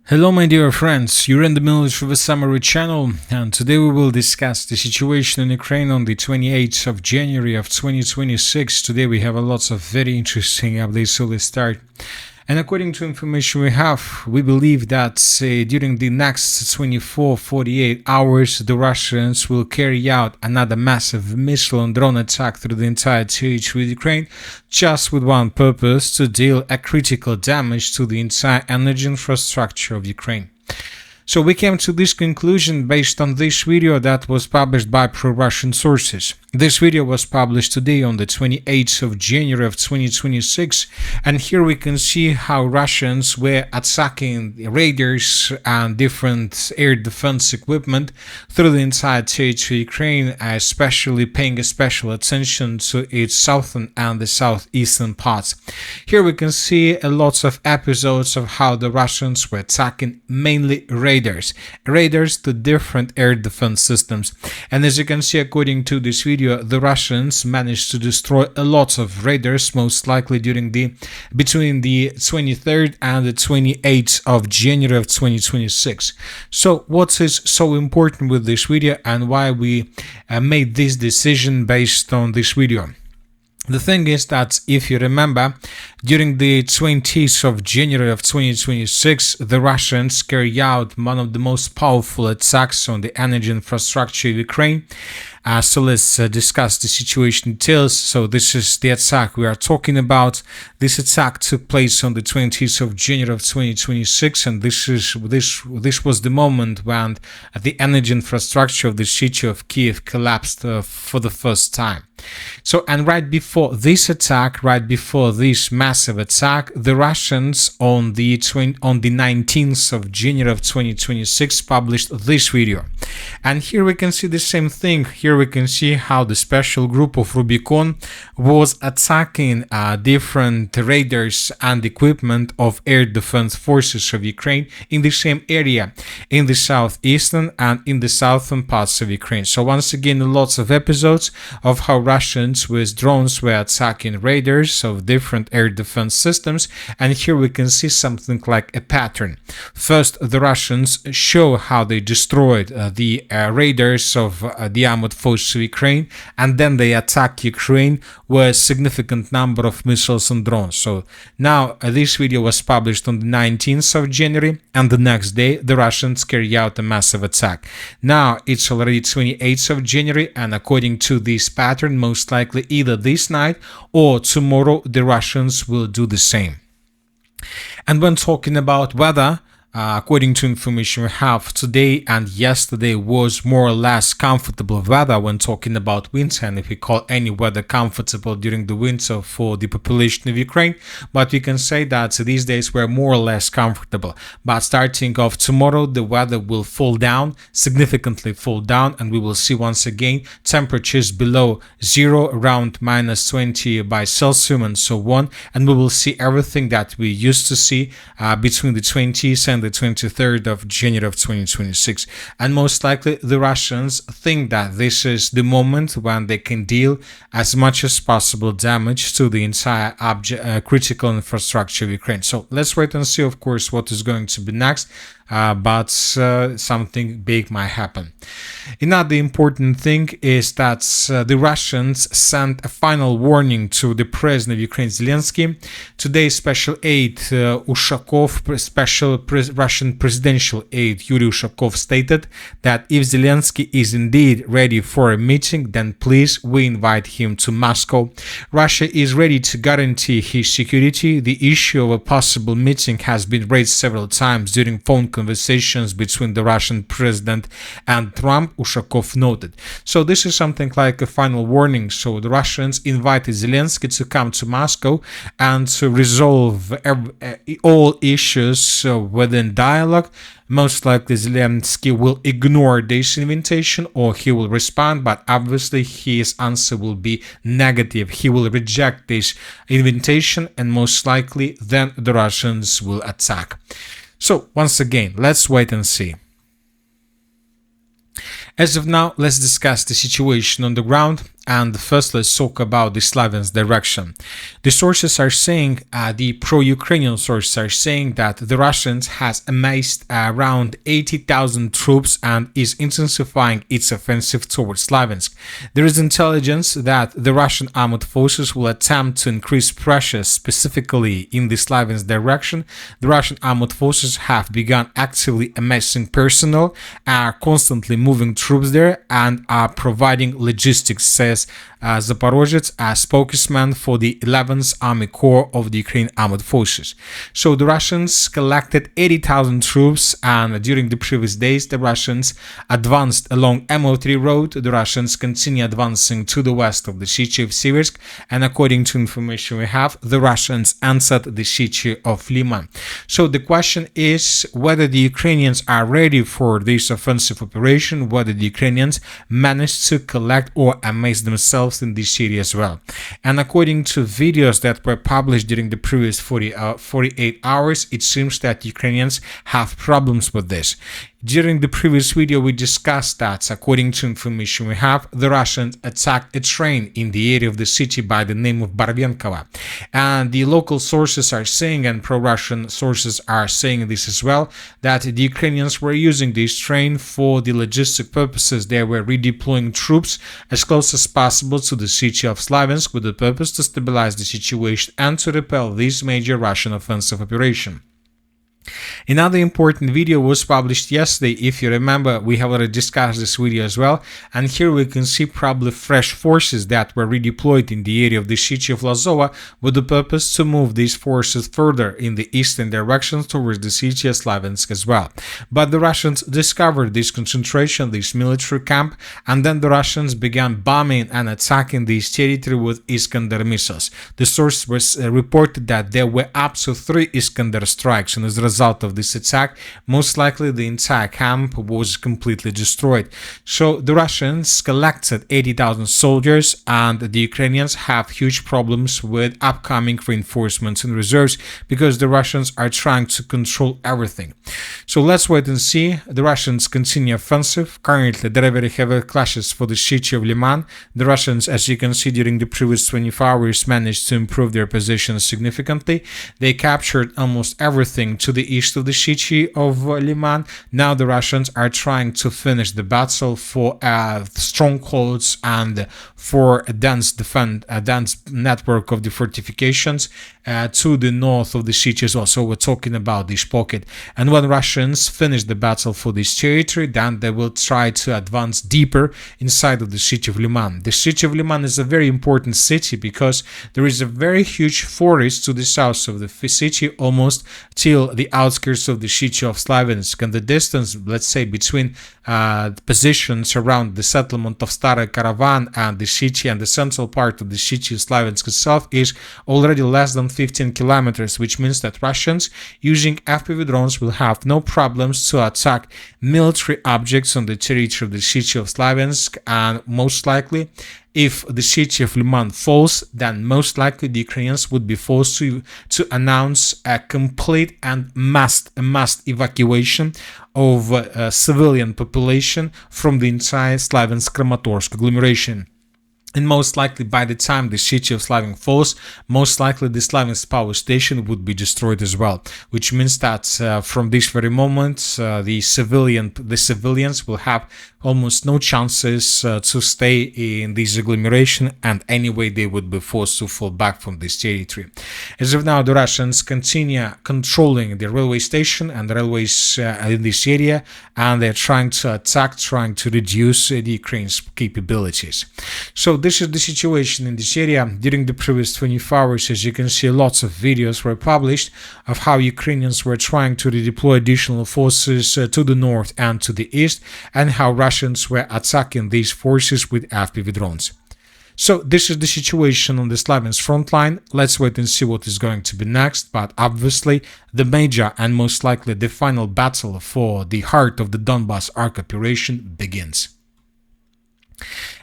Hello my dear friends, you're in the Military of a Summary channel, and today we will discuss the situation in Ukraine on the 28th of January of 2026. Today we have a lots of very interesting updates, so let's start. And according to information we have, we believe that during the next 24-48 hours, the Russians will carry out another massive missile and drone attack through the entire territory of Ukraine, just with one purpose: to deal a critical damage to the entire energy infrastructure of Ukraine. So we came to this conclusion based on this video that was published by pro-Russian sources. This video was published today on the 28th of January of 2026, and here we can see how Russians were attacking raiders and different air defense equipment through the entire territory of Ukraine, especially paying a special attention to its southern and the southeastern parts. Here we can see a lots of episodes of how the Russians were attacking mainly raiders to different air defense systems. And as you can see, according to this video, the Russians managed to destroy a lot of raiders, most likely between the 23rd and the 28th of January of 2026. So what is so important with this video and why we made this decision based on this video? The thing is that, if you remember, during the 20th of January of 2026, the Russians carried out one of the most powerful attacks on the energy infrastructure of Ukraine. So let's discuss the situation details. So this is the attack we are talking about. This attack took place on the 20th of January of 2026, and this was the moment when the energy infrastructure of the city of Kiev collapsed for the first time. So, and right before this massive attack, the Russians on the 19th of January of 2026 published this video. And here we can see the same thing. Here we can see how the special group of Rubicon was attacking different raiders and equipment of air defense forces of Ukraine in the same area, in the southeastern and in the southern parts of Ukraine. So once again, lots of episodes of how Russians with drones were attacking raiders of different air defense systems, and here we can see something like a pattern. First, the Russians show how they destroyed the raiders of the armored forces of Ukraine, and then they attack Ukraine with a significant number of missiles and drones. So now this video was published on the 19th of January, and the next day the Russians carry out a massive attack. Now it's already 28th of January, and according to this pattern, most likely either this night or tomorrow the Russians will do the same. And when talking about weather, according to information we have, today and yesterday was more or less comfortable weather when talking about winter, and if we call any weather comfortable during the winter for the population of Ukraine, but we can say that these days were more or less comfortable. But starting off tomorrow, the weather will fall down, significantly fall down, and we will see once again temperatures below zero, around -20 by Celsius and so on, and we will see everything that we used to see between the 20th and the 23rd of January of 2026. And most likely the Russians think that this is the moment when they can deal as much as possible damage to the entire critical infrastructure of Ukraine. So let's wait and see, of course, what is going to be next. But something big might happen. Another important thing is that the Russians sent a final warning to the president of Ukraine, Zelensky. Today, special aide Ushakov, Russian presidential aide Yuri Ushakov stated that if Zelensky is indeed ready for a meeting, then please, we invite him to Moscow. Russia is ready to guarantee his security. The issue of a possible meeting has been raised several times during phone conversations between the Russian president and Trump, Ushakov noted. So this is something like a final warning. So the Russians invited Zelensky to come to Moscow and to resolve all issues within dialogue. Most likely Zelensky will ignore this invitation, or he will respond, but obviously his answer will be negative. He will reject this invitation, and most likely then the Russians will attack. So once again, let's wait and see. As of now, let's discuss the situation on the ground. And first, let's talk about the Sloviansk direction. The sources are saying, the pro-Ukrainian sources are saying that the Russians has amassed around 80,000 troops and is intensifying its offensive towards Sloviansk. There is intelligence that the Russian armed forces will attempt to increase pressure specifically in the Sloviansk direction. The Russian armed forces have begun actively amassing personnel, are constantly moving troops there, and are providing logistics, says Zaporozhets, a spokesman for the 11th Army Corps of the Ukrainian Armed Forces. So the Russians collected 80,000 troops, and during the previous days the Russians advanced along MO3 road. The Russians continue advancing to the west of the city of Siversk, and according to information we have, the Russians entered the city of Liman. So the question is whether the Ukrainians are ready for this offensive operation, whether the Ukrainians managed to collect or amass themselves in this city as well. And according to videos that were published during the previous 48 hours, it seems that Ukrainians have problems with this. During the previous video, we discussed that, according to information we have, the Russians attacked a train in the area of the city by the name of Barvenkova. And the local sources are saying, and pro-Russian sources are saying this as well, that the Ukrainians were using this train for the logistic purposes. They were redeploying troops as close as possible to the city of Sloviansk with the purpose to stabilize the situation and to repel this major Russian offensive operation. Another important video was published yesterday. If you remember, we have already discussed this video as well, and here we can see probably fresh forces that were redeployed in the area of the city of Lazova with the purpose to move these forces further in the eastern direction towards the city of Sloviansk as well. But the Russians discovered this concentration, this military camp, and then the Russians began bombing and attacking this territory with Iskander missiles. The source was reported that there were up to 3 Iskander strikes, and as a result of this attack, most likely the entire camp was completely destroyed. So the Russians collected 80,000 soldiers, and the Ukrainians have huge problems with upcoming reinforcements and reserves because the Russians are trying to control everything. So let's wait and see. The Russians continue offensive. Currently there are very heavy clashes for the city of Liman. The Russians, as you can see, during the previous 24 hours managed to improve their position significantly. They captured almost everything to the east of the city of Liman. Now the Russians are trying to finish the battle for strongholds and for a dense network of the fortifications to the north of the city as well. So we're talking about this pocket. And when Russians finish the battle for this territory, then they will try to advance deeper inside of the city of Liman. The city of Liman is a very important city because there is a very huge forest to the south of the city, almost till the outskirts of the city of Sloviansk, and the distance, let's say, between positions around the settlement of Stara Caravan and the city and the central part of the city of Sloviansk itself is already less than 15 kilometers, which means that Russians using FPV drones will have no problems to attack military objects on the territory of the city of Sloviansk, and most likely, if the city of Liman falls, then most likely the Ukrainians would be forced to announce a complete and mass evacuation of civilian population from the entire Sloviansk-Kramatorsk agglomeration. And most likely by the time the city of Sloviansk falls, most likely the Sloviansk power station would be destroyed as well, which means that from this very moment the civilians will have almost no chances to stay in this agglomeration, and anyway they would be forced to fall back from this territory. As of now, the Russians continue controlling the railway station and the railways in this area, and they're trying to attack, trying to reduce the Ukraine's capabilities. So this is the situation in this area. During the previous 24 hours, as you can see, lots of videos were published of how Ukrainians were trying to redeploy additional forces to the north and to the east, and how Russians were attacking these forces with FPV drones. So this is the situation on the Sloviansk front line. Let's wait and see what is going to be next, but obviously the major and most likely the final battle for the heart of the Donbass Arc operation begins.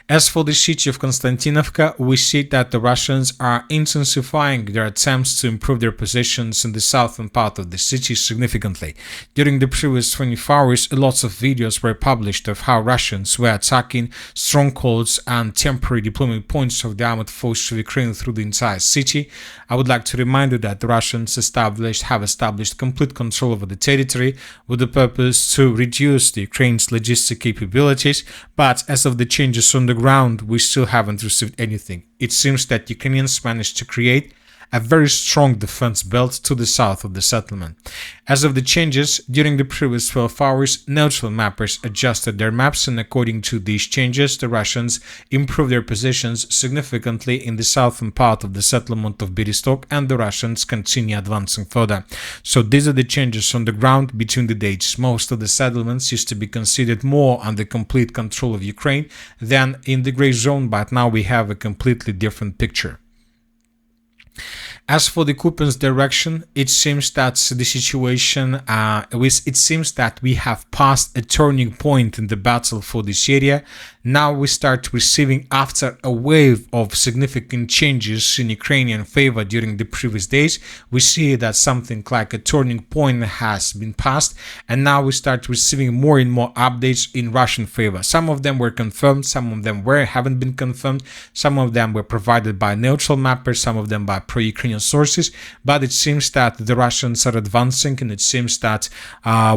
As for the city of Konstantinovka, we see that the Russians are intensifying their attempts to improve their positions in the southern part of the city significantly. During the previous 24 hours, lots of videos were published of how Russians were attacking strongholds and temporary deployment points of the armed forces of Ukraine through the entire city. I would like to remind you that the Russians have established complete control over the territory with the purpose to reduce the Ukraine's logistic capabilities, but as of the changes on the ground, we still haven't received anything. It seems that Ukrainians managed to create a very strong defense belt to the south of the settlement. As of the changes, during the previous 12 hours, neutral mappers adjusted their maps, and according to these changes, the Russians improved their positions significantly in the southern part of the settlement of Bereztok, and the Russians continue advancing further. So these are the changes on the ground between the dates. Most of the settlements used to be considered more under complete control of Ukraine than in the gray zone, but now we have a completely different picture. As for the Kupiansk direction, it seems that the situation, it seems that we have passed a turning point in the battle for this area. Now we start receiving, after a wave of significant changes in Ukrainian favor during the previous days, we see that something like a turning point has been passed, and now we start receiving more and more updates in Russian favor. Some of them were confirmed, some of them haven't been confirmed, some of them were provided by neutral mappers, some of them by pro-Ukrainian sources, but it seems that the Russians are advancing, and it seems that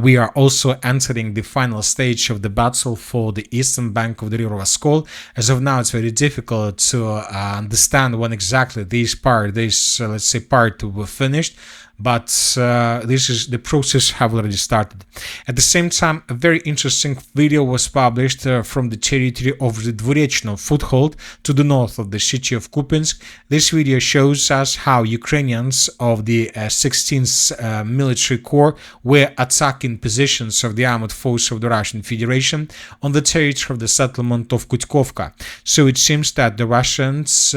we are also entering the final stage of the battle for the eastern bank of the river Oskol. As of now, it's very difficult to understand when exactly this part will finish, but the process have already started. At the same time, a very interesting video was published from the territory of the Dvorechno foothold to the north of the city of Kupiansk. This video shows us how Ukrainians of the 16th Military Corps were attacking positions of the armed force of the Russian Federation on the territory of the settlement of Kutkovka. So it seems that the Russians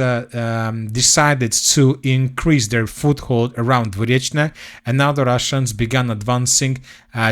decided to increase their foothold around Dvorechno, and now the Russians began advancing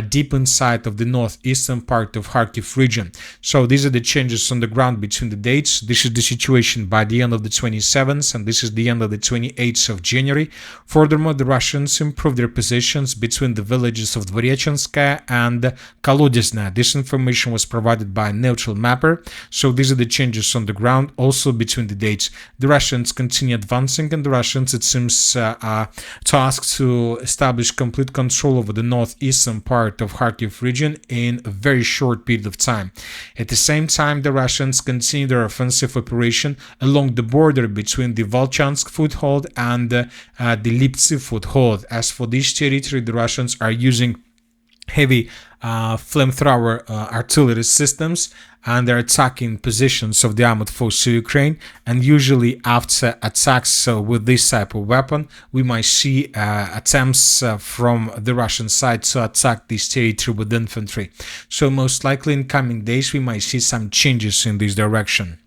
deep inside of the northeastern part of Kharkiv region. So these are the changes on the ground between the dates. This is the situation by the end of the 27th, and this is the end of the 28th of January. Furthermore, the Russians improved their positions between the villages of Dvorechenskaya and Kolodezna. This information was provided by a neutral mapper. So these are the changes on the ground also between the dates. The Russians continue advancing, and the Russians, it seems, are tasked to establish complete control over the northeastern part of Kharkiv region in a very short period of time. At the same time, the Russians continue their offensive operation along the border between the Volchansk foothold and the Liptsy foothold. As for this territory, the Russians are using heavy flamethrower artillery systems, and they're attacking positions of the armed forces of Ukraine. And usually after attacks with this type of weapon, we might see attempts from the Russian side to attack this territory with infantry. So most likely in coming days, we might see some changes in this direction.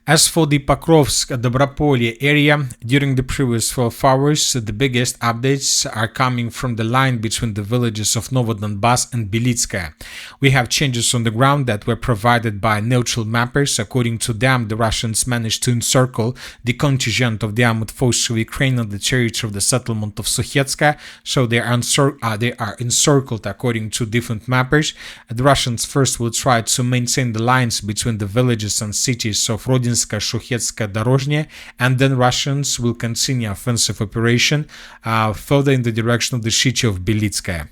As for the Pokrovsk-Dobropolye area, during the previous 12 hours, the biggest updates are coming from the line between the villages of Novodonbass and Belitskaya. We have changes on the ground that were provided by neutral mappers. According to them, the Russians managed to encircle the contingent of the armed forces of Ukraine on the territory of the settlement of Sukhetskaya, so they are encircled according to different mappers. The Russians first will try to maintain the lines between the villages and cities of Rodin, Shukhetska, Dorozhny, and then Russians will continue offensive operation further in the direction of the city of Belitskaya.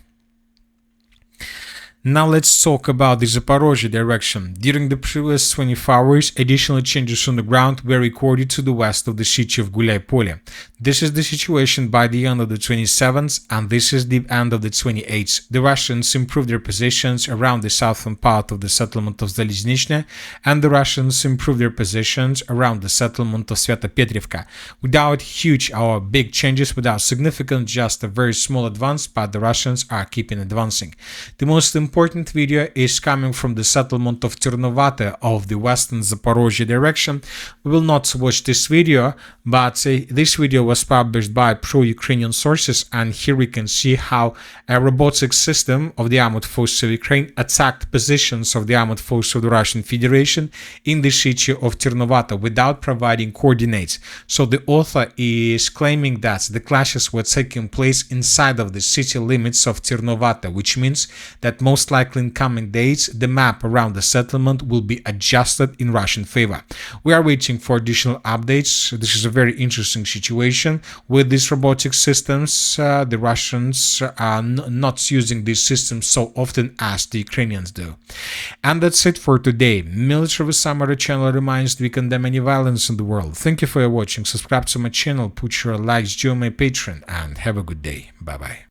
Now let's talk about the Zaporozhye direction. During the previous 24 hours, additional changes on the ground were recorded to the west of the city of Gulay-Polye. This is the situation by the end of the 27th, and this is the end of the 28th. The Russians improved their positions around the southern part of the settlement of Zalizhnishne, and the Russians improved their positions around the settlement of Svetopetrivka. Without huge or big changes, without significant, just a very small advance, but the Russians are keeping advancing. The most important important video is coming from the settlement of Ternopata of the western Zaporozhye direction. We will not watch this video, but this video was published by pro-Ukrainian sources, and here we can see how a robotic system of the armored forces of Ukraine attacked positions of the armored forces of the Russian Federation in the city of Ternopata without providing coordinates. So the author is claiming that the clashes were taking place inside of the city limits of Ternopata, which means that most likely in coming days the map around the settlement will be adjusted in Russian favor. We are waiting for additional updates. This is a very interesting situation with these robotic systems. The Russians are not using these systems so often as the Ukrainians do. And that's it for today. Military Summary channel reminds we condemn any violence in the world. Thank you for watching. Subscribe to my channel, put your likes, join my Patreon, and have a good day. Bye bye.